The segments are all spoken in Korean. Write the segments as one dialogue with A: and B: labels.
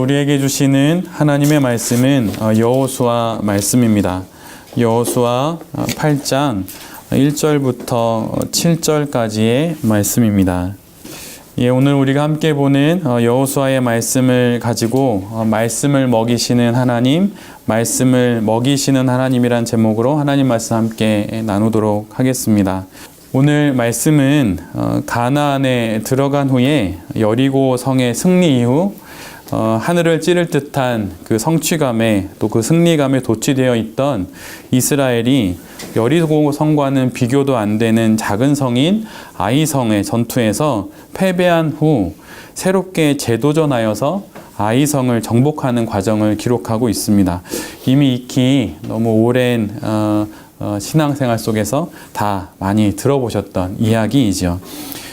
A: 우리에게 주시는 하나님의 말씀은 여호수아 말씀입니다. 여호수아 8장 1절부터 7절까지의 말씀입니다. 오늘 우리가 함께 보는 여호수아의 말씀을 가지고 말씀을 먹이시는 하나님, 말씀을 먹이시는 하나님이란 제목으로 하나님 말씀 함께 나누도록 하겠습니다. 오늘 말씀은 가나안에 들어간 후에 여리고 성의 승리 이후 하늘을 찌를 듯한 그 성취감에 또 그 승리감에 도취되어 있던 이스라엘이 여리고 성과는 비교도 안 되는 작은 성인 아이성의 전투에서 패배한 후 새롭게 재도전하여서 아이성을 정복하는 과정을 기록하고 있습니다. 이미 익히 너무 오랜 신앙생활 속에서 다 많이 들어보셨던 이야기이죠.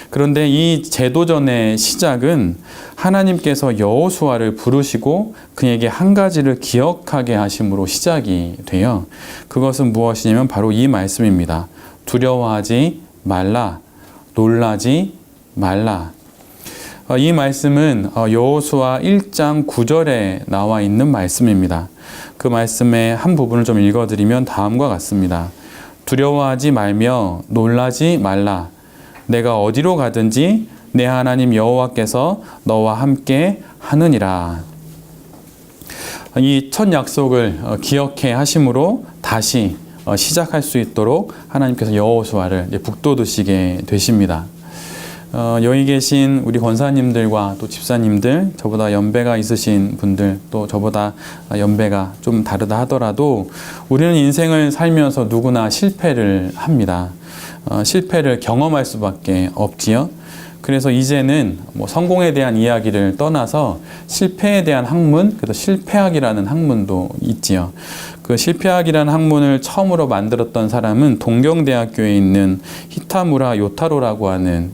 A: 그런데 이 재도전의 시작은 하나님께서 여호수아를 부르시고 그에게 한 가지를 기억하게 하심으로 시작이 돼요. 그것은 무엇이냐면 바로 이 말씀입니다. 두려워하지 말라, 놀라지 말라. 이 말씀은 여호수아 1장 9절에 나와 있는 말씀입니다. 그 말씀의 한 부분을 좀 읽어드리면 다음과 같습니다. 두려워하지 말며 놀라지 말라. 내가 어디로 가든지 내 하나님 여호와께서 너와 함께 하느니라. 이 첫 약속을 기억해 하심으로 다시 시작할 수 있도록 하나님께서 여호수아를 북돋우시게 되십니다. 여기 계신 우리 권사님들과 또 집사님들, 저보다 연배가 있으신 분들, 또 저보다 연배가 좀 다르다 하더라도 우리는 인생을 살면서 누구나 실패를 합니다. 실패를 경험할 수밖에 없지요. 그래서 이제는 성공에 대한 이야기를 떠나서 실패에 대한 학문, 그래서 실패학이라는 학문도 있지요. 그 실패학이라는 학문을 처음으로 만들었던 사람은 동경대학교에 있는 히타무라 요타로라고 하는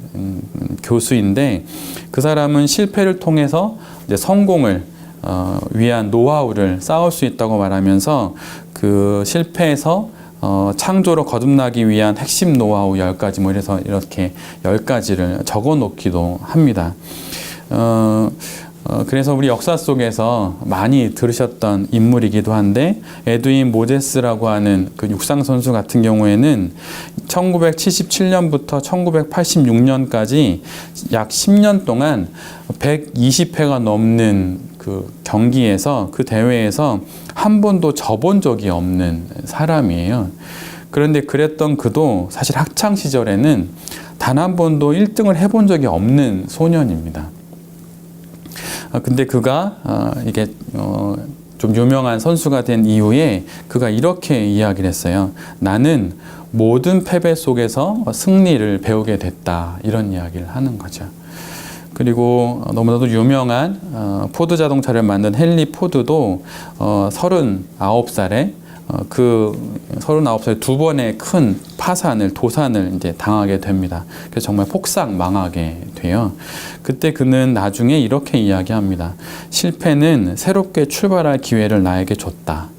A: 교수인데, 그 사람은 실패를 통해서 이제 성공을 위한 노하우를 쌓을 수 있다고 말하면서 그 실패에서 창조로 거듭나기 위한 핵심 노하우 10가지 이래서 이렇게 10가지를 적어 놓기도 합니다. 그래서 우리 역사 속에서 많이 들으셨던 인물이기도 한데, 에드윈 모제스라고 하는 그 육상 선수 같은 경우에는 1977년부터 1986년까지 약 10년 동안 120회가 넘는 그 경기에서, 그 대회에서 한 번도 져본 적이 없는 사람이에요. 그런데 그랬던 그도 사실 학창 시절에는 단 한 번도 1등을 해본 적이 없는 소년입니다. 근데 그가 이게 좀 유명한 선수가 된 이후에 그가 이렇게 이야기를 했어요. 나는 모든 패배 속에서 승리를 배우게 됐다. 이런 이야기를 하는 거죠. 그리고 너무나도 유명한 포드 자동차를 만든 헨리 포드도 39살에 그 39살에 두 번의 큰 파산을, 도산을 이제 당하게 됩니다. 그래서 정말 폭삭 망하게 돼요. 그때 그는 나중에 이렇게 이야기합니다. 실패는 새롭게 출발할 기회를 나에게 줬다.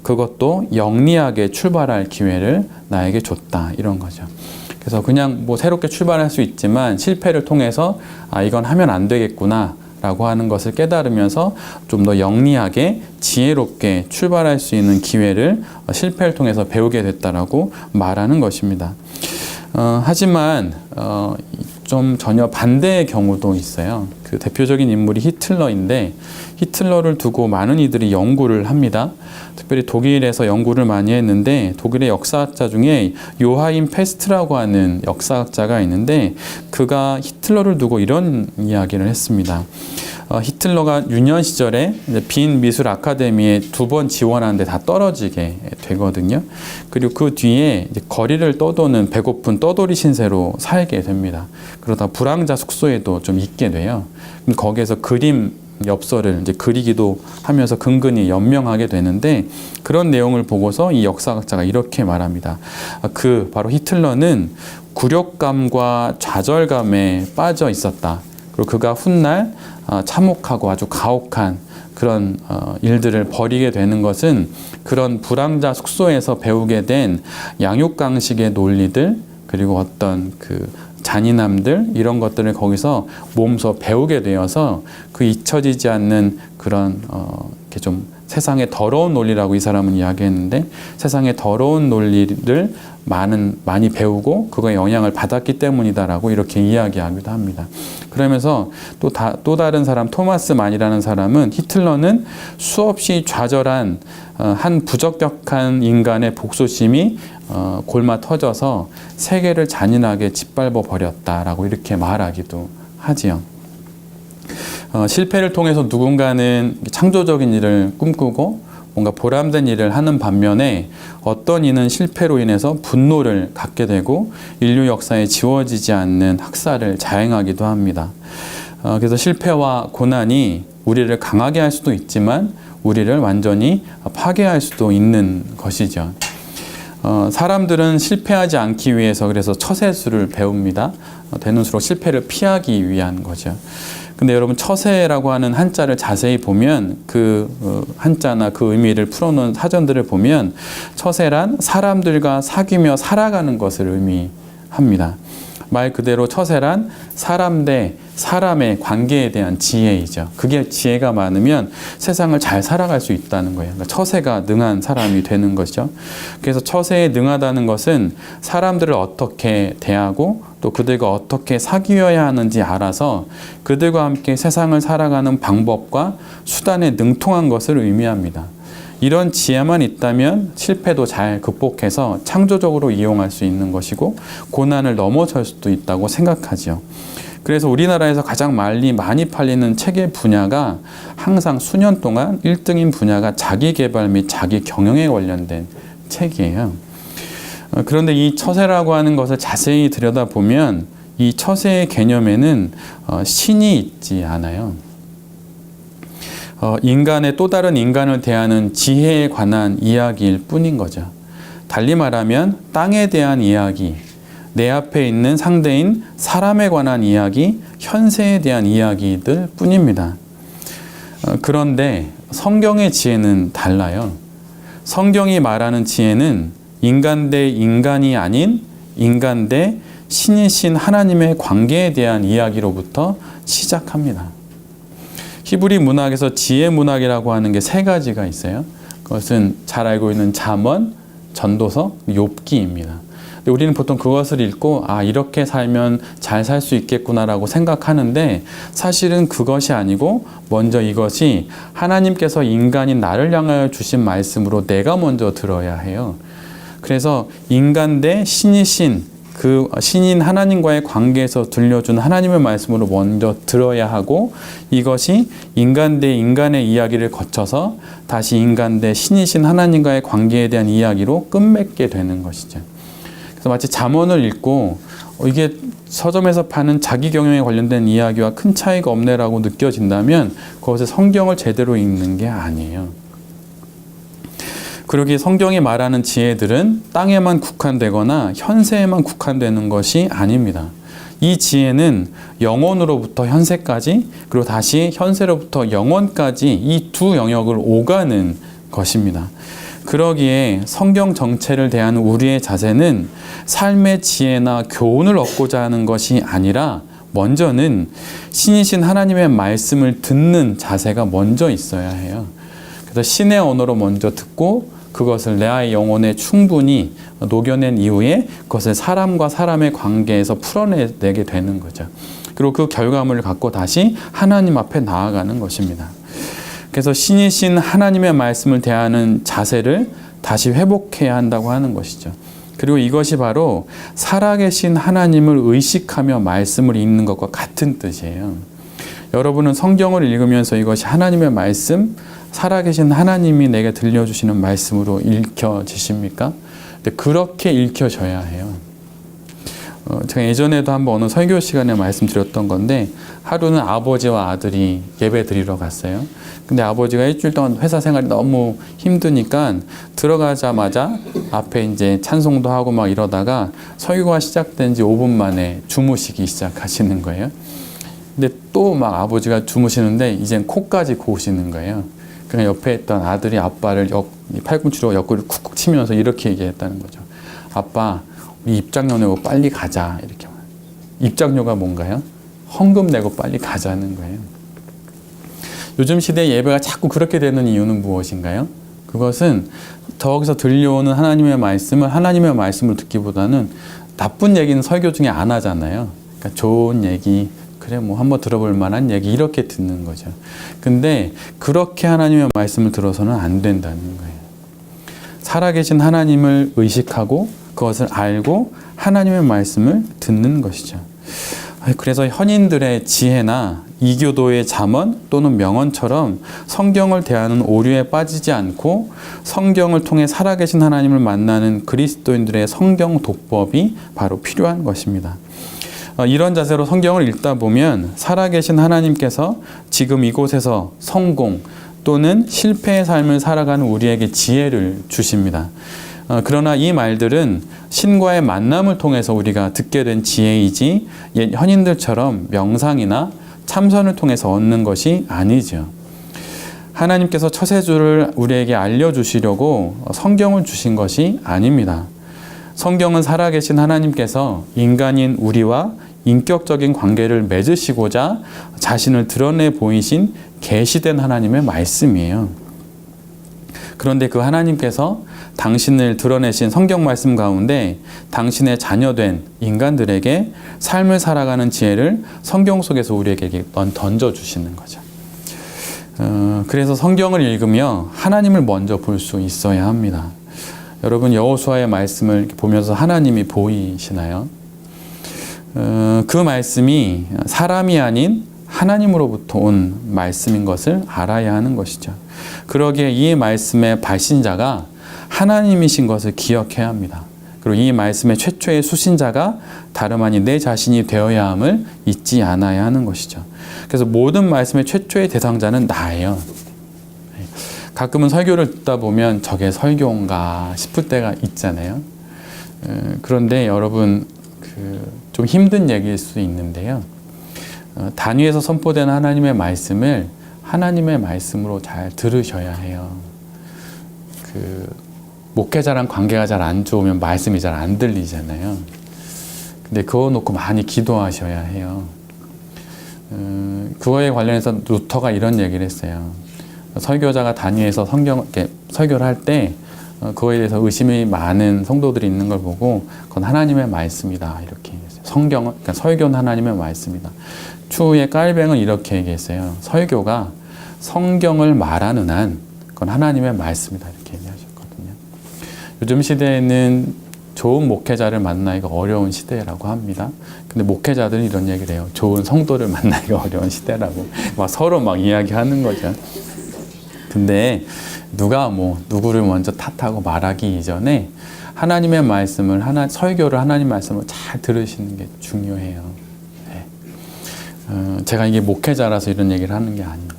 A: 그것도 영리하게 출발할 기회를 나에게 줬다. 이런 거죠. 그래서 그냥 새롭게 출발할 수 있지만 실패를 통해서 이건 하면 안 되겠구나 라고 하는 것을 깨달으면서 좀 더 영리하게 지혜롭게 출발할 수 있는 기회를 실패를 통해서 배우게 됐다라고 말하는 것입니다. 하지만 좀 전혀 반대의 경우도 있어요. 그 대표적인 인물이 히틀러인데, 히틀러를 두고 많은 이들이 연구를 합니다. 특별히 독일에서 연구를 많이 했는데, 독일의 역사학자 중에 요하임 페스트라고 하는 역사학자가 있는데, 그가 히틀러를 두고 이런 이야기를 했습니다. 히틀러가 유년 시절에 빈 미술 아카데미에 2번 지원하는데 다 떨어지게 되거든요. 그리고 그 뒤에 거리를 떠도는 배고픈 떠돌이 신세로 살게 됩니다. 그러다 불황자 숙소에도 좀 있게 돼요. 거기에서 그림 엽서를 이제 그리기도 하면서 근근히 연명하게 되는데, 그런 내용을 보고서 이 역사학자가 이렇게 말합니다. 바로 히틀러는 굴욕감과 좌절감에 빠져 있었다. 그리고 그가 훗날 참혹하고 아주 가혹한 그런 일들을 벌이게 되는 것은 그런 불황자 숙소에서 배우게 된 양육강식의 논리들, 그리고 어떤 그 잔인함들 이런 것들을 거기서 몸소 배우게 되어서 그 잊혀지지 않는 그런 이렇게 좀 세상의 더러운 논리라고 이 사람은 이야기했는데 세상의 더러운 논리를 많이 배우고 그거에 영향을 받았기 때문이다라고 이렇게 이야기하기도 합니다. 그러면서 또 다른 사람 토마스 만이라는 사람은 히틀러는 수없이 좌절한 한 부적격한 인간의 복수심이 골마 터져서 세계를 잔인하게 짓밟아 버렸다라고 이렇게 말하기도 하지요. 실패를 통해서 누군가는 창조적인 일을 꿈꾸고 뭔가 보람된 일을 하는 반면에 어떤 이는 실패로 인해서 분노를 갖게 되고 인류 역사에 지워지지 않는 학살을 자행하기도 합니다. 그래서 실패와 고난이 우리를 강하게 할 수도 있지만 우리를 완전히 파괴할 수도 있는 것이죠. 사람들은 실패하지 않기 위해서 그래서 처세술을 배웁니다. 되는 수록 실패를 피하기 위한 거죠. 근데 여러분 처세라고 하는 한자를 자세히 보면 그 한자나 그 의미를 풀어놓은 사전들을 보면 처세란 사람들과 사귀며 살아가는 것을 의미합니다. 말 그대로 처세란 사람 대 사람의 관계에 대한 지혜이죠. 그게 지혜가 많으면 세상을 잘 살아갈 수 있다는 거예요. 그러니까 처세가 능한 사람이 되는 것이죠. 그래서 처세에 능하다는 것은 사람들을 어떻게 대하고 또 그들과 어떻게 사귀어야 하는지 알아서 그들과 함께 세상을 살아가는 방법과 수단에 능통한 것을 의미합니다. 이런 지혜만 있다면 실패도 잘 극복해서 창조적으로 이용할 수 있는 것이고 고난을 넘어설 수도 있다고 생각하지요. 그래서 우리나라에서 가장 많이 팔리는 책의 분야가 항상 수년 동안 1등인 분야가 자기개발 및 자기경영에 관련된 책이에요. 그런데 이 처세라고 하는 것을 자세히 들여다보면 이 처세의 개념에는 신이 있지 않아요. 인간의 또 다른 인간을 대하는 지혜에 관한 이야기일 뿐인 거죠. 달리 말하면 땅에 대한 이야기, 내 앞에 있는 상대인 사람에 관한 이야기, 현세에 대한 이야기들 뿐입니다. 그런데 성경의 지혜는 달라요. 성경이 말하는 지혜는 인간 대 인간이 아닌 인간 대 신이신 하나님의 관계에 대한 이야기로부터 시작합니다. 히브리 문학에서 지혜 문학이라고 하는 게 세 가지가 있어요. 그것은 잘 알고 있는 잠언, 전도서, 욥기입니다. 근데 우리는 보통 그것을 읽고 이렇게 살면 잘 살 수 있겠구나라고 생각하는데 사실은 그것이 아니고 먼저 이것이 하나님께서 인간인 나를 향하여 주신 말씀으로 내가 먼저 들어야 해요. 그래서 인간 대 신이신 그 신인 하나님과의 관계에서 들려준 하나님의 말씀으로 먼저 들어야 하고 이것이 인간 대 인간의 이야기를 거쳐서 다시 인간 대 신이신 하나님과의 관계에 대한 이야기로 끝맺게 되는 것이죠. 그래서 마치 잠언을 읽고 이게 서점에서 파는 자기 경영에 관련된 이야기와 큰 차이가 없네라고 느껴진다면 그것을 성경을 제대로 읽는 게 아니에요. 그러기에 성경이 말하는 지혜들은 땅에만 국한되거나 현세에만 국한되는 것이 아닙니다. 이 지혜는 영원으로부터 현세까지 그리고 다시 현세로부터 영원까지 이 두 영역을 오가는 것입니다. 그러기에 성경 정체를 대하는 우리의 자세는 삶의 지혜나 교훈을 얻고자 하는 것이 아니라 먼저는 신이신 하나님의 말씀을 듣는 자세가 먼저 있어야 해요. 그래서 신의 언어로 먼저 듣고 그것을 내 아이 영혼에 충분히 녹여낸 이후에 그것을 사람과 사람의 관계에서 풀어내게 되는 거죠. 그리고 그 결과물을 갖고 다시 하나님 앞에 나아가는 것입니다. 그래서 신이신 하나님의 말씀을 대하는 자세를 다시 회복해야 한다고 하는 것이죠. 그리고 이것이 바로 살아계신 하나님을 의식하며 말씀을 읽는 것과 같은 뜻이에요. 여러분은 성경을 읽으면서 이것이 하나님의 말씀, 살아계신 하나님이 내게 들려주시는 말씀으로 읽혀지십니까? 근데 그렇게 읽혀져야 해요. 제가 예전에도 한번 어느 설교 시간에 말씀드렸던 건데 하루는 아버지와 아들이 예배 드리러 갔어요. 근데 아버지가 일주일 동안 회사 생활이 너무 힘드니까 들어가자마자 앞에 이제 찬송도 하고 막 이러다가 설교가 시작된 지 5분 만에 주무시기 시작하시는 거예요. 근데 또 막 아버지가 주무시는데 이젠 코까지 고우시는 거예요. 그러니까 옆에 있던 아들이 아빠를 팔꿈치로 옆구리를 쿡쿡 치면서 이렇게 얘기했다는 거죠. 아빠, 우리 입장료 내고 빨리 가자. 이렇게. 입장료가 뭔가요? 헌금 내고 빨리 가자는 거예요. 요즘 시대의 예배가 자꾸 그렇게 되는 이유는 무엇인가요? 그것은 저기서 들려오는 하나님의 말씀을 듣기보다는 나쁜 얘기는 설교 중에 안 하잖아요. 그러니까 좋은 얘기, 그래 뭐 한번 들어볼 만한 얘기 이렇게 듣는 거죠. 근데 그렇게 하나님의 말씀을 들어서는 안 된다는 거예요. 살아계신 하나님을 의식하고 그것을 알고 하나님의 말씀을 듣는 것이죠. 그래서 현인들의 지혜나 이교도의 잠언 또는 명언처럼 성경을 대하는 오류에 빠지지 않고 성경을 통해 살아계신 하나님을 만나는 그리스도인들의 성경 독법이 바로 필요한 것입니다. 이런 자세로 성경을 읽다 보면 살아계신 하나님께서 지금 이곳에서 성공 또는 실패의 삶을 살아가는 우리에게 지혜를 주십니다. 그러나 이 말들은 신과의 만남을 통해서 우리가 듣게 된 지혜이지 옛 현인들처럼 명상이나 참선을 통해서 얻는 것이 아니죠. 하나님께서 처세주를 우리에게 알려주시려고 성경을 주신 것이 아닙니다. 성경은 살아계신 하나님께서 인간인 우리와 인격적인 관계를 맺으시고자 자신을 드러내 보이신 계시된 하나님의 말씀이에요. 그런데 그 하나님께서 당신을 드러내신 성경 말씀 가운데 당신의 자녀된 인간들에게 삶을 살아가는 지혜를 성경 속에서 우리에게 던져주시는 거죠. 그래서 성경을 읽으며 하나님을 먼저 볼 수 있어야 합니다. 여러분 여호수아의 말씀을 보면서 하나님이 보이시나요? 그 말씀이 사람이 아닌 하나님으로부터 온 말씀인 것을 알아야 하는 것이죠. 그러기에 이 말씀의 발신자가 하나님이신 것을 기억해야 합니다. 그리고 이 말씀의 최초의 수신자가 다름 아닌 내 자신이 되어야 함을 잊지 않아야 하는 것이죠. 그래서 모든 말씀의 최초의 대상자는 나예요. 가끔은 설교를 듣다 보면 저게 설교인가 싶을 때가 있잖아요. 그런데 여러분 좀 힘든 얘기일 수 있는데요. 단위에서 선포된 하나님의 말씀을 하나님의 말씀으로 잘 들으셔야 해요. 목회자랑 관계가 잘 안 좋으면 말씀이 잘 안 들리잖아요. 근데 그거 놓고 많이 기도하셔야 해요. 그거에 관련해서 루터가 이런 얘기를 했어요. 설교자가 단위에서 설교를 할 때 그거에 대해서 의심이 많은 성도들이 있는 걸 보고 그건 하나님의 말씀이다 이렇게 얘기했어요. 그러니까 설교는 하나님의 말씀이다. 추후에 깔뱅은 이렇게 얘기했어요. 설교가 성경을 말하는 한 그건 하나님의 말씀이다 이렇게 얘기하셨거든요. 요즘 시대에는 좋은 목회자를 만나기가 어려운 시대라고 합니다. 근데 목회자들은 이런 얘기를 해요. 좋은 성도를 만나기가 어려운 시대라고 막 서로 막 이야기하는 거죠. 근데 누가 누구를 먼저 탓하고 말하기 이전에 하나님의 말씀을 설교를 하나님 말씀을 잘 들으시는 게 중요해요. 네. 제가 이게 목회자라서 이런 얘기를 하는 게 아닙니다.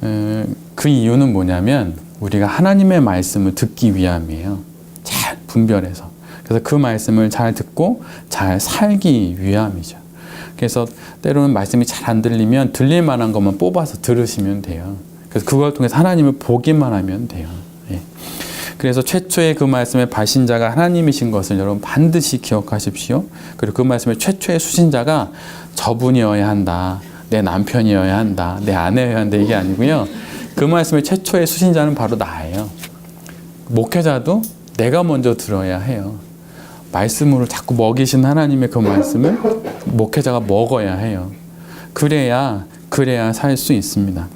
A: 네. 그 이유는 뭐냐면 우리가 하나님의 말씀을 듣기 위함이에요. 잘 분별해서. 그래서 그 말씀을 잘 듣고 잘 살기 위함이죠. 그래서 때로는 말씀이 잘 안 들리면 들릴 만한 것만 뽑아서 들으시면 돼요. 그래서 그걸 통해서 하나님을 보기만 하면 돼요. 예. 그래서 최초의 그 말씀의 발신자가 하나님이신 것을 여러분 반드시 기억하십시오. 그리고 그 말씀의 최초의 수신자가 저분이어야 한다. 내 남편이어야 한다. 내 아내여야 한다. 이게 아니고요. 그 말씀의 최초의 수신자는 바로 나예요. 목회자도 내가 먼저 들어야 해요. 말씀으로 자꾸 먹이신 하나님의 그 말씀을 목회자가 먹어야 해요. 그래야 살 수 있습니다.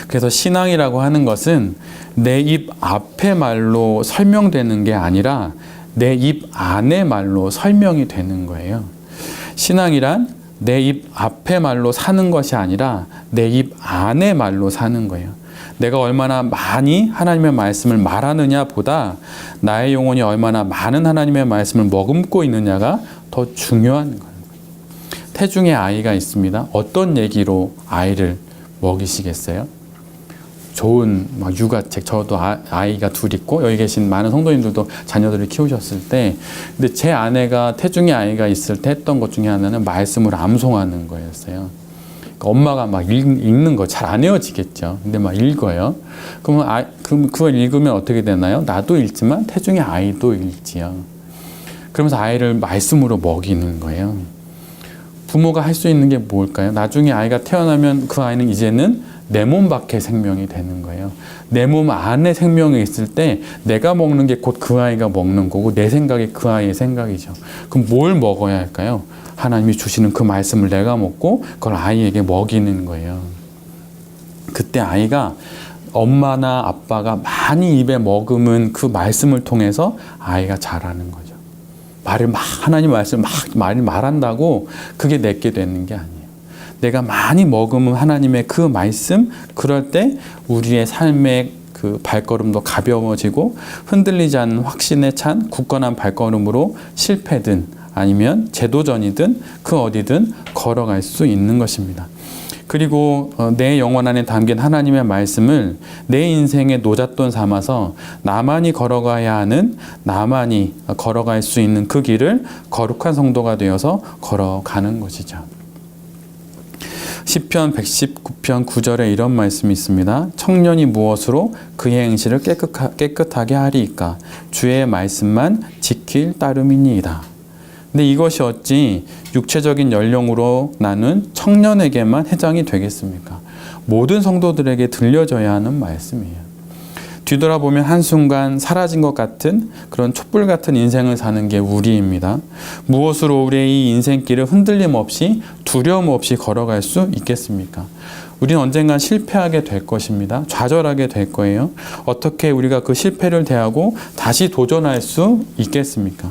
A: 그래서 신앙이라고 하는 것은 내 입 앞의 말로 설명되는 게 아니라 내 입 안의 말로 설명이 되는 거예요. 신앙이란 내 입 앞의 말로 사는 것이 아니라 내 입 안의 말로 사는 거예요. 내가 얼마나 많이 하나님의 말씀을 말하느냐 보다 나의 영혼이 얼마나 많은 하나님의 말씀을 머금고 있느냐가 더 중요한 거예요. 태중에 아이가 있습니다. 어떤 얘기로 아이를 먹이시겠어요? 좋은 육아책, 저도 아이가 둘 있고 여기 계신 많은 성도님들도 자녀들을 키우셨을 때 근데 제 아내가 태중에 아이가 있을 때 했던 것 중에 하나는 말씀을 암송하는 거였어요. 그러니까 엄마가 막 읽는 거 잘 안 외워지겠죠. 근데 막 읽어요. 그러면 그걸 읽으면 어떻게 되나요? 나도 읽지만 태중에 아이도 읽지요. 그러면서 아이를 말씀으로 먹이는 거예요. 부모가 할 수 있는 게 뭘까요? 나중에 아이가 태어나면 그 아이는 이제는 내 몸 밖의 생명이 되는 거예요. 내 몸 안에 생명이 있을 때 내가 먹는 게 곧 그 아이가 먹는 거고 내 생각이 그 아이의 생각이죠. 그럼 뭘 먹어야 할까요? 하나님이 주시는 그 말씀을 내가 먹고 그걸 아이에게 먹이는 거예요. 그때 아이가 엄마나 아빠가 많이 입에 머금은 그 말씀을 통해서 아이가 자라는 거죠. 하나님 말씀을 많이 말한다고 그게 내게 되는 게 아니에요. 내가 많이 머금은 하나님의 그 말씀, 그럴 때 우리의 삶의 그 발걸음도 가벼워지고 흔들리지 않는 확신에 찬 굳건한 발걸음으로 실패든 아니면 제도전이든 그 어디든 걸어갈 수 있는 것입니다. 그리고 내 영혼 안에 담긴 하나님의 말씀을 내 인생의 노잣돈 삼아서 나만이 걸어가야 하는, 나만이 걸어갈 수 있는 그 길을 거룩한 성도가 되어서 걸어가는 것이죠. 시편 119편 9절에 이런 말씀이 있습니다. 청년이 무엇으로 그의 행실을 깨끗하게 하리이까? 주의 말씀만 지킬 따름이니이다. 근데 이것이 어찌 육체적인 연령으로 나눈 청년에게만 해당이 되겠습니까? 모든 성도들에게 들려져야 하는 말씀이에요. 뒤돌아보면 한순간 사라진 것 같은 그런 촛불 같은 인생을 사는 게 우리입니다. 무엇으로 우리의 이 인생길을 흔들림 없이 두려움 없이 걸어갈 수 있겠습니까? 우리는 언젠간 실패하게 될 것입니다. 좌절하게 될 거예요. 어떻게 우리가 그 실패를 대하고 다시 도전할 수 있겠습니까?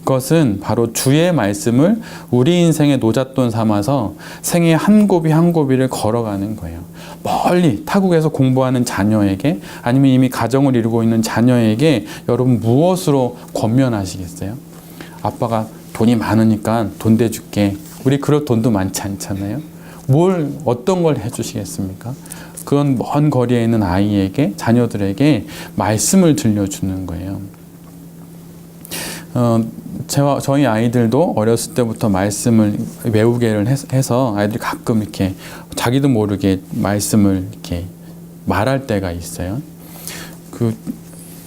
A: 그것은 바로 주의 말씀을 우리 인생의 노잣돈 삼아서 생애 한 고비 한 고비를 걸어가는 거예요. 멀리 타국에서 공부하는 자녀에게 아니면 이미 가정을 이루고 있는 자녀에게 여러분 무엇으로 권면하시겠어요? 아빠가 돈이 많으니까 돈 대줄게. 우리 그럴 돈도 많지 않잖아요. 어떤 걸 해주시겠습니까? 그건 먼 거리에 있는 아이에게, 자녀들에게 말씀을 들려주는 거예요. 저희 아이들도 어렸을 때부터 말씀을 외우게 해서 아이들이 가끔 이렇게 자기도 모르게 말씀을 이렇게 말할 때가 있어요.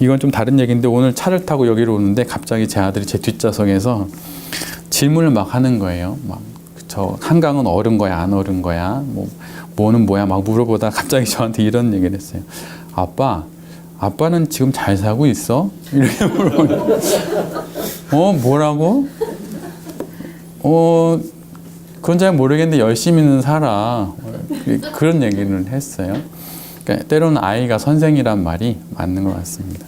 A: 이건 좀 다른 얘기인데 오늘 차를 타고 여기로 오는데 갑자기 제 아들이 제 뒷좌석에서 질문을 막 하는 거예요. 저 한강은 얼은 거야, 안 얼은 거야? 뭐는 뭐야? 막 물어보다 갑자기 저한테 이런 얘기를 했어요. 아빠는 지금 잘 살고 있어? 이렇게 물어보요. 뭐라고? 그건 잘 모르겠는데 열심히는 살아. 그런 얘기를 했어요. 그러니까 때로는 아이가 선생이란 말이 맞는 것 같습니다.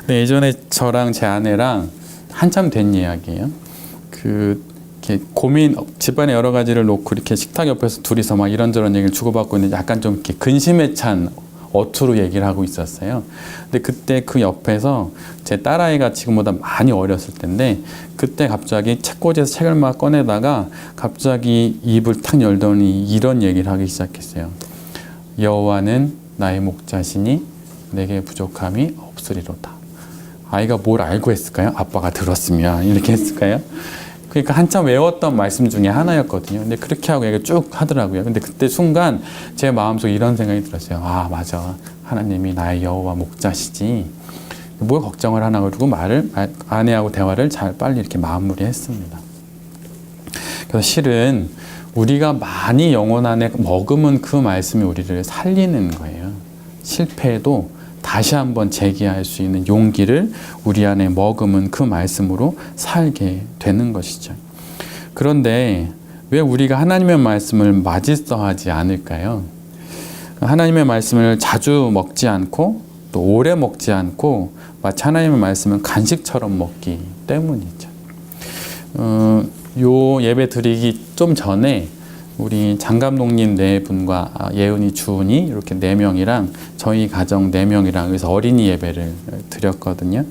A: 근데 예전에 저랑 제 아내랑 한참 된 이야기예요. 이렇게 집안의 여러 가지를 놓고 이렇게 식탁 옆에서 둘이서 막 이런저런 얘기를 주고받고 있는데 약간 좀 이렇게 근심에 찬 어투로 얘기를 하고 있었어요. 근데 그때 그 옆에서 제 딸아이가 지금보다 많이 어렸을 텐데 그때 갑자기 책꽂이에서 책을 막 꺼내다가 갑자기 입을 탁 열더니 이런 얘기를 하기 시작했어요. 여호와는 나의 목자시니 내게 부족함이 없으리로다. 아이가 뭘 알고 했을까요? 아빠가 들었으면 이렇게 했을까요? 그러니까 한참 외웠던 말씀 중에 하나였거든요. 근데 그렇게 하고 얘기를 쭉 하더라고요. 근데 그때 순간 제 마음속에 이런 생각이 들었어요. 아, 맞아. 하나님이 나의 여호와 목자시지. 뭘 걱정을 하나 그러고 아내하고 대화를 빨리 이렇게 마무리했습니다. 그래서 실은 우리가 많이 영혼 안에 머금은 그 말씀이 우리를 살리는 거예요. 실패해도 다시 한번 재기할 수 있는 용기를 우리 안에 머금은 그 말씀으로 살게 되는 것이죠. 그런데 왜 우리가 하나님의 말씀을 맛있어하지 않을까요? 하나님의 말씀을 자주 먹지 않고 또 오래 먹지 않고 마치 하나님의 말씀을 간식처럼 먹기 때문이죠. 요 예배 드리기 좀 전에 우리 장감독님 네 분과 예은이, 주은이 이렇게 4명이랑 저희 가정 4명이랑 그래서 어린이 예배를 드렸거든요.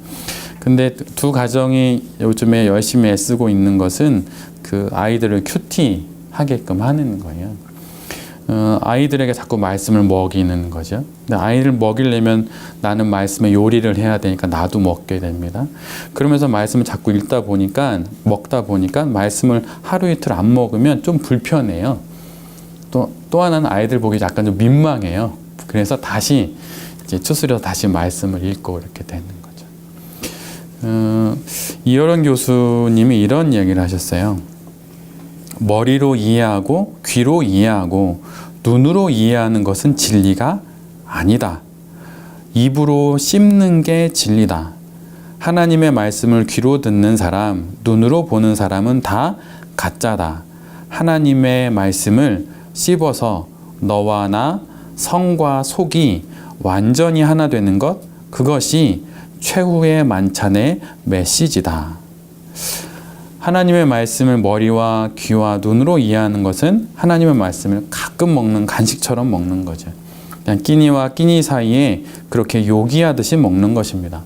A: 근데 두 가정이 요즘에 열심히 애쓰고 있는 것은 그 아이들을 큐티 하게끔 하는 거예요. 아이들에게 자꾸 말씀을 먹이는 거죠. 근데 아이를 먹이려면 나는 말씀의 요리를 해야 되니까 나도 먹게 됩니다. 그러면서 말씀을 자꾸 먹다 보니까 말씀을 하루 이틀 안 먹으면 좀 불편해요. 또 하나는 아이들 보기 약간 좀 민망해요. 그래서 다시 추스려서 다시 말씀을 읽고 이렇게 되는 거죠. 이어런 교수님이 이런 얘기를 하셨어요. 머리로 이해하고 귀로 이해하고 눈으로 이해하는 것은 진리가 아니다. 입으로 씹는 게 진리다. 하나님의 말씀을 귀로 듣는 사람, 눈으로 보는 사람은 다 가짜다. 하나님의 말씀을 씹어서 너와 나, 성과 속이 완전히 하나 되는 것, 그것이 최후의 만찬의 메시지다. 하나님의 말씀을 머리와 귀와 눈으로 이해하는 것은 하나님의 말씀을 가끔 먹는 간식처럼 먹는 거죠. 그냥 끼니와 끼니 사이에 그렇게 요기하듯이 먹는 것입니다.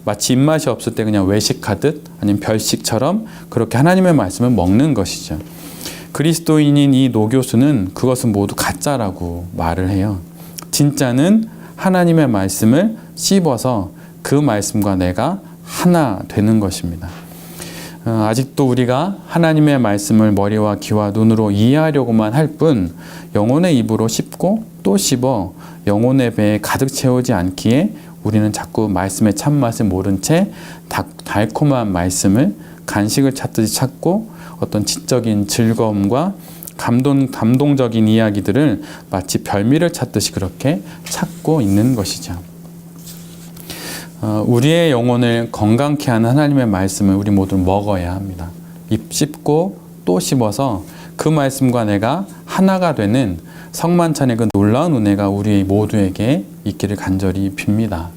A: 마치 입맛이 없을 때 그냥 외식하듯 아니면 별식처럼 그렇게 하나님의 말씀을 먹는 것이죠. 그리스도인인 이 노교수는 그것은 모두 가짜라고 말을 해요. 진짜는 하나님의 말씀을 씹어서 그 말씀과 내가 하나 되는 것입니다. 아직도 우리가 하나님의 말씀을 머리와 귀와 눈으로 이해하려고만 할 뿐 영혼의 입으로 씹고 또 씹어 영혼의 배에 가득 채우지 않기에 우리는 자꾸 말씀의 참맛을 모른 채 달콤한 말씀을 간식을 찾듯이 찾고 어떤 지적인 즐거움과 감동적인 이야기들을 마치 별미를 찾듯이 그렇게 찾고 있는 것이죠. 우리의 영혼을 건강케 하는 하나님의 말씀을 우리 모두 먹어야 합니다. 입 씹고 또 씹어서 그 말씀과 내가 하나가 되는 성만찬의 그 놀라운 은혜가 우리 모두에게 있기를 간절히 빕니다.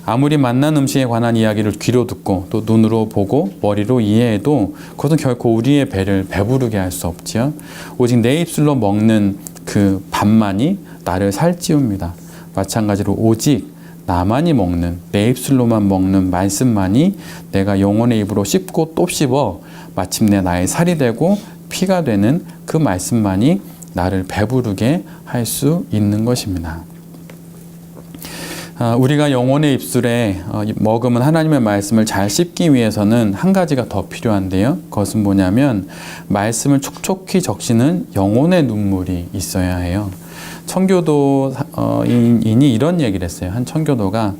A: 아무리 맛난 음식에 관한 이야기를 귀로 듣고 또 눈으로 보고 머리로 이해해도 그것은 결코 우리의 배를 배부르게 할 수 없지요. 오직 내 입술로 먹는 그 밥만이 나를 살찌웁니다. 마찬가지로 오직 나만이 먹는 내 입술로만 먹는 말씀만이 내가 영혼의 입으로 씹고 또 씹어 마침내 나의 살이 되고 피가 되는 그 말씀만이 나를 배부르게 할 수 있는 것입니다. 우리가 영혼의 입술에 머금은 하나님의 말씀을 잘 씹기 위해서는 한 가지가 더 필요한데요. 그것은 뭐냐면 말씀을 촉촉히 적시는 영혼의 눈물이 있어야 해요. 청교도인이 이런 얘기를 했어요. 한 청교도가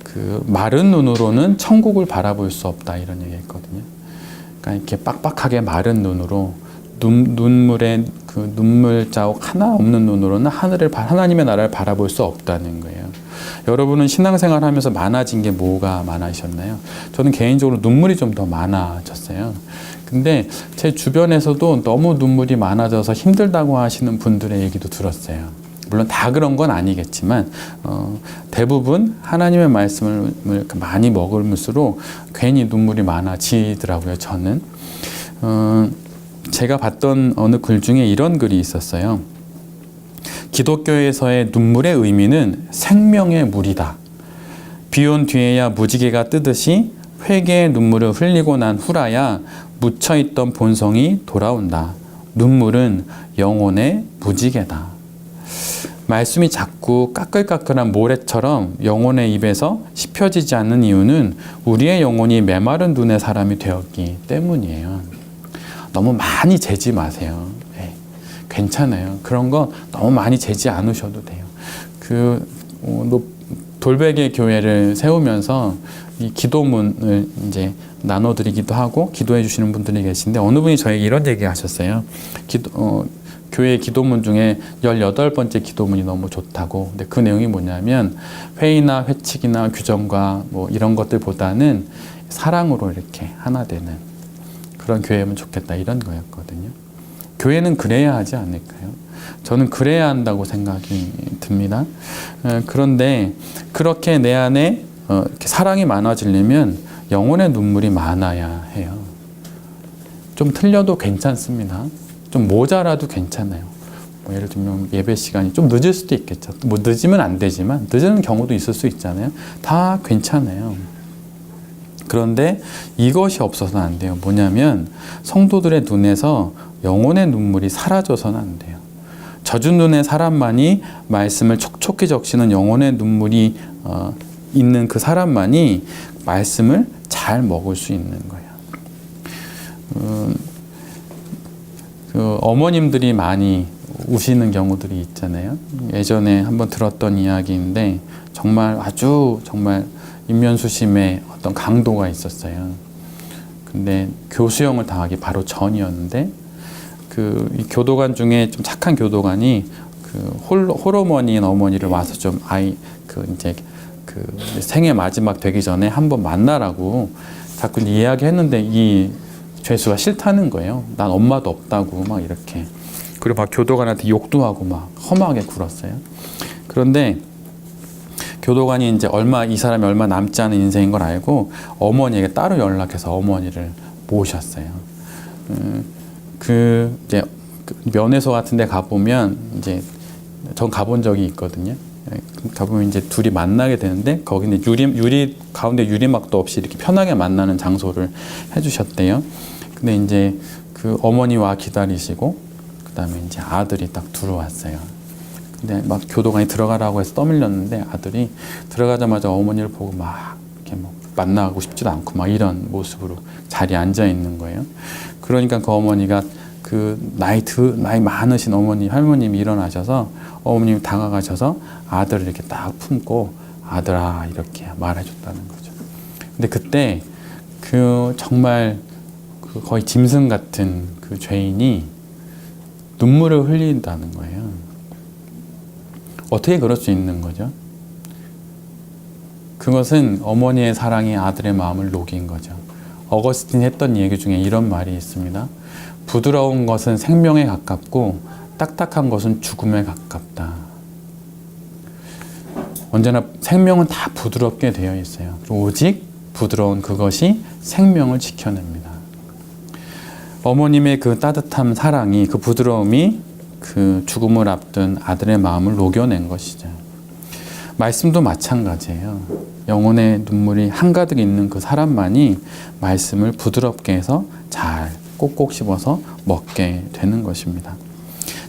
A: 그 마른 눈으로는 천국을 바라볼 수 없다 이런 얘기했거든요. 그러니까 이렇게 빡빡하게 마른 눈으로 눈물에 그 눈물 자국 하나 없는 눈으로는 하나님의 나라를 바라볼 수 없다는 거예요. 여러분은 신앙생활 하면서 많아진 게 뭐가 많아지셨나요? 저는 개인적으로 눈물이 좀 더 많아졌어요. 근데 제 주변에서도 너무 눈물이 많아져서 힘들다고 하시는 분들의 얘기도 들었어요. 물론 다 그런 건 아니겠지만 대부분 하나님의 말씀을 많이 먹을수록 괜히 눈물이 많아지더라고요. 저는 제가 봤던 어느 글 중에 이런 글이 있었어요. 기독교에서의 눈물의 의미는 생명의 물이다. 비온 뒤에야 무지개가 뜨듯이 회개의 눈물을 흘리고 난 후라야 묻혀있던 본성이 돌아온다. 눈물은 영혼의 무지개다. 말씀이 자꾸 까끌까끌한 모래처럼 영혼의 입에서 씹혀지지 않는 이유는 우리의 영혼이 메마른 눈의 사람이 되었기 때문이에요. 너무 많이 재지 마세요. 네, 괜찮아요. 그런 거 너무 많이 재지 않으셔도 돼요. 돌베개 교회를 세우면서 이 기도문을 이제 나눠드리기도 하고 기도해 주시는 분들이 계신데 어느 분이 저에게 이런 얘기 하셨어요. 교회 기도문 중에 18번째 기도문이 너무 좋다고. 근데 그 내용이 뭐냐면 회의나 회칙이나 규정과 뭐 이런 것들보다는 사랑으로 이렇게 하나 되는 그런 교회면 좋겠다 이런 거였거든요. 교회는 그래야 하지 않을까요? 저는 그래야 한다고 생각이 듭니다. 그런데 그렇게 내 안에 이렇게 사랑이 많아지려면 영혼의 눈물이 많아야 해요. 좀 틀려도 괜찮습니다. 좀 모자라도 괜찮아요. 뭐 예를 들면 예배 시간이 좀 늦을 수도 있겠죠. 뭐 늦으면 안 되지만 늦은 경우도 있을 수 있잖아요. 다 괜찮아요. 그런데 이것이 없어서는 안 돼요. 뭐냐면 성도들의 눈에서 영혼의 눈물이 사라져서는 안 돼요. 젖은 눈의 사람만이 말씀을 촉촉히 적시는 영혼의 눈물이 있는 그 사람만이 말씀을 잘 먹을 수 있는 거예요. 어머님들이 많이 우시는 경우들이 있잖아요. 예전에 한번 들었던 이야기인데 정말 아주 정말 인면수심의 어떤 강도가 있었어요. 근데 교수형을 당하기 바로 전이었는데 이 교도관 중에 좀 착한 교도관이 홀어머니인 어머니를 와서 좀 생애 마지막 되기 전에 한번 만나라고 자꾸 이야기했는데 이 죄수가 싫다는 거예요. 난 엄마도 없다고 막 이렇게. 그리고 막 교도관한테 욕도 하고 막 험하게 굴었어요. 그런데 교도관이 이제 이 사람이 얼마 남지 않은 인생인 걸 알고 어머니에게 따로 연락해서 어머니를 모셨어요. 이제 면회소 같은 데 가보면 이제 전 가본 적이 있거든요. 가보면 이제 둘이 만나게 되는데 거기는 유리 가운데 유리막도 없이 이렇게 편하게 만나는 장소를 해주셨대요. 근데 이제 그 어머니와 기다리시고 그다음에 이제 아들이 딱 들어왔어요. 근데 막 교도관이 들어가라고 해서 떠밀렸는데 아들이 들어가자마자 어머니를 보고 막 이렇게 뭐 만나고 싶지도 않고 막 이런 모습으로 자리에 앉아 있는 거예요. 그러니까 그 어머니가 나이 많으신 할머님이 일어나셔서 어머님이 다가가셔서 아들을 이렇게 딱 품고 아들아 이렇게 말해줬다는 거죠. 근데 그때 정말 거의 짐승 같은 그 죄인이 눈물을 흘린다는 거예요. 어떻게 그럴 수 있는 거죠? 그것은 어머니의 사랑이 아들의 마음을 녹인 거죠. 어거스틴이 했던 얘기 중에 이런 말이 있습니다. 부드러운 것은 생명에 가깝고 딱딱한 것은 죽음에 가깝다. 언제나 생명은 다 부드럽게 되어 있어요. 오직 부드러운 그것이 생명을 지켜냅니다. 어머님의 그 따뜻한 사랑이, 그 부드러움이 그 죽음을 앞둔 아들의 마음을 녹여낸 것이죠. 말씀도 마찬가지예요. 영혼의 눈물이 한가득 있는 그 사람만이 말씀을 부드럽게 해서 잘 꼭꼭 씹어서 먹게 되는 것입니다.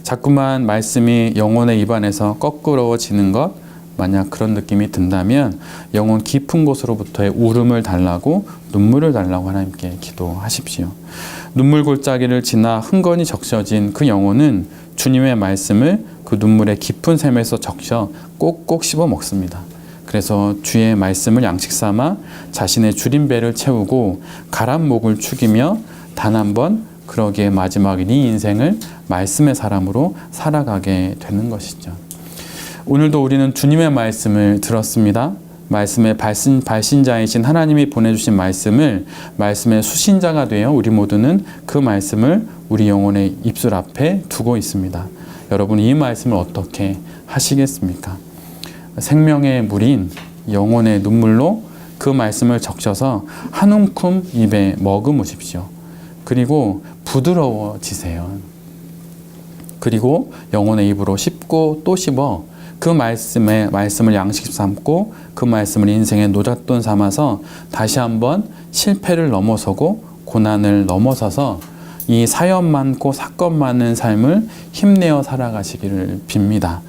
A: 자꾸만 말씀이 영혼의 입안에서 거꾸러지는 것, 만약 그런 느낌이 든다면 영혼 깊은 곳으로부터의 울음을 달라고 눈물을 달라고 하나님께 기도하십시오. 눈물 골짜기를 지나 흥건히 적셔진 그 영혼은 주님의 말씀을 그 눈물의 깊은 샘에서 적셔 꼭꼭 씹어 먹습니다. 그래서 주의 말씀을 양식 삼아 자신의 줄인 배를 채우고 가란 목을 축이며 단 한 번 그러기에 마지막인 이 인생을 말씀의 사람으로 살아가게 되는 것이죠. 오늘도 우리는 주님의 말씀을 들었습니다. 말씀의 발신자이신 하나님이 보내주신 말씀의 수신자가 되어 우리 모두는 그 말씀을 우리 영혼의 입술 앞에 두고 있습니다. 여러분 이 말씀을 어떻게 하시겠습니까? 생명의 물인 영혼의 눈물로 그 말씀을 적셔서 한 움큼 입에 머금으십시오. 그리고 부드러워지세요. 그리고 영혼의 입으로 씹고 또 씹어 그 말씀을 양식 삼고 그 말씀을 인생의 노잣돈 삼아서 다시 한번 실패를 넘어서고 고난을 넘어서서 이 사연 많고 사건 많은 삶을 힘내어 살아가시기를 빕니다.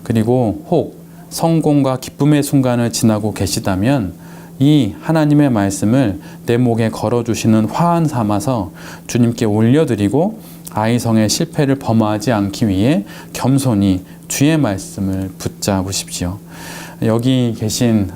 A: 그리고 혹 성공과 기쁨의 순간을 지나고 계시다면 이 하나님의 말씀을 내 목에 걸어주시는 화환 삼아서 주님께 올려드리고 아이성의 실패를 범하지 않기 위해 겸손히 주의 말씀을 붙잡으십시오. 여기 계신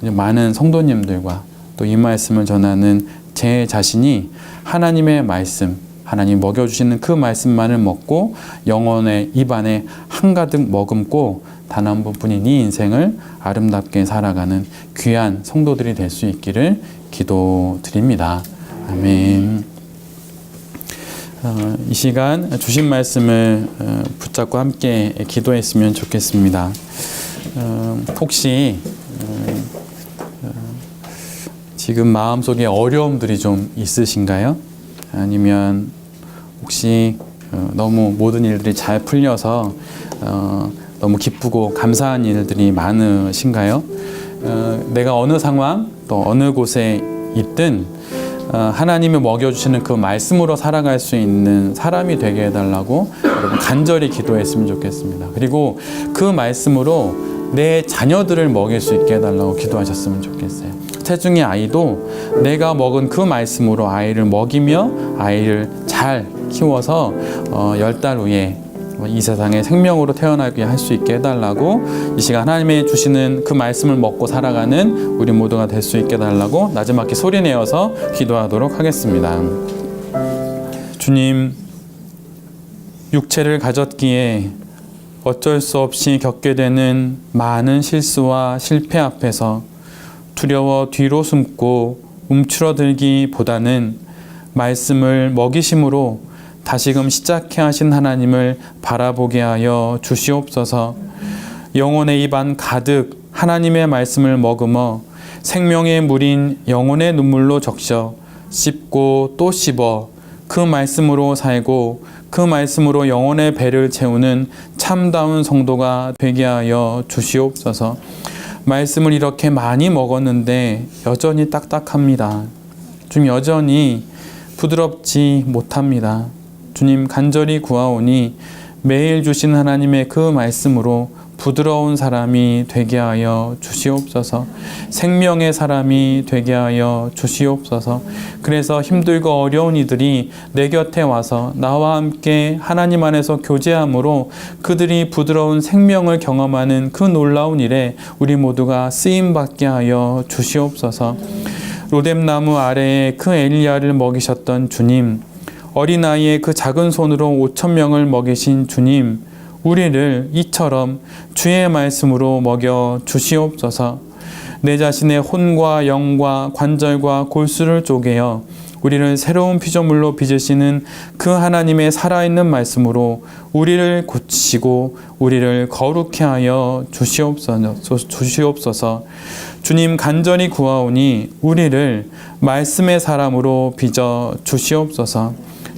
A: 많은 성도님들과 또 이 말씀을 전하는 제 자신이 하나님의 말씀, 하나님 먹여주시는 그 말씀만을 먹고 영혼의 입안에 한가득 머금고 단 한 번뿐인 이 인생을 아름답게 살아가는 귀한 성도들이 될 수 있기를 기도드립니다. 아멘. 이 시간 주신 말씀을 붙잡고 함께 기도했으면 좋겠습니다. 혹시 지금 마음속에 어려움들이 좀 있으신가요? 아니면 혹시 너무 모든 일들이 잘 풀려서 너무 기쁘고 감사한 일들이 많으신가요? 내가 어느 상황 또 어느 곳에 있든 하나님이 먹여주시는 그 말씀으로 살아갈 수 있는 사람이 되게 해달라고 여러분 간절히 기도했으면 좋겠습니다. 그리고 그 말씀으로 내 자녀들을 먹일 수 있게 해달라고 기도하셨으면 좋겠어요. 태중의 아이도 내가 먹은 그 말씀으로 아이를 먹이며 아이를 잘 키워서 10달 후에 이 세상에 생명으로 태어나게 할 수 있게 해달라고, 이 시간 하나님이 주시는 그 말씀을 먹고 살아가는 우리 모두가 될 수 있게 해달라고 나지막히 소리내어서 기도하도록 하겠습니다. 주님, 육체를 가졌기에 어쩔 수 없이 겪게 되는 많은 실수와 실패 앞에서 두려워 뒤로 숨고 움츠러들기보다는 말씀을 먹이심으로 다시금 시작해 하신 하나님을 바라보게 하여 주시옵소서. 영혼의 입안 가득 하나님의 말씀을 머금어 생명의 물인 영혼의 눈물로 적셔 씹고 또 씹어 그 말씀으로 살고 그 말씀으로 영혼의 배를 채우는 참다운 성도가 되게 하여 주시옵소서. 말씀을 이렇게 많이 먹었는데 여전히 딱딱합니다. 좀 여전히 부드럽지 못합니다. 주님, 간절히 구하오니 매일 주신 하나님의 그 말씀으로 부드러운 사람이 되게 하여 주시옵소서. 생명의 사람이 되게 하여 주시옵소서. 그래서 힘들고 어려운 이들이 내 곁에 와서 나와 함께 하나님 안에서 교제함으로 그들이 부드러운 생명을 경험하는 그 놀라운 일에 우리 모두가 쓰임받게 하여 주시옵소서. 로뎀나무 아래에 그 엘리야를 먹이셨던 주님, 어린아이의 그 작은 손으로 5,000명을 먹이신 주님, 우리를 이처럼 주의 말씀으로 먹여 주시옵소서. 내 자신의 혼과 영과 관절과 골수를 쪼개어 우리를 새로운 피조물로 빚으시는 그 하나님의 살아있는 말씀으로 우리를 고치시고 우리를 거룩케 하여 주시옵소서. 주님, 간절히 구하오니 우리를 말씀의 사람으로 빚어 주시옵소서.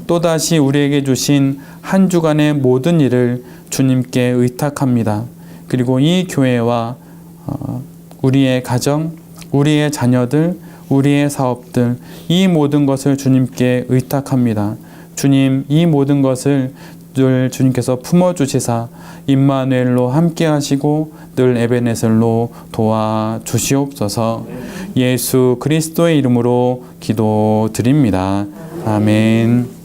A: 또다시 우리에게 주신 한 주간의 모든 일을 주님께 의탁합니다. 그리고 이 교회와 우리의 가정, 우리의 자녀들, 우리의 사업들, 이 모든 것을 주님께 의탁합니다. 주님, 이 모든 것을 늘 주님께서 품어주시사 임마누엘로 함께 하시고 늘 에베네셀로 도와주시옵소서. 예수 그리스도의 이름으로 기도드립니다. 아멘.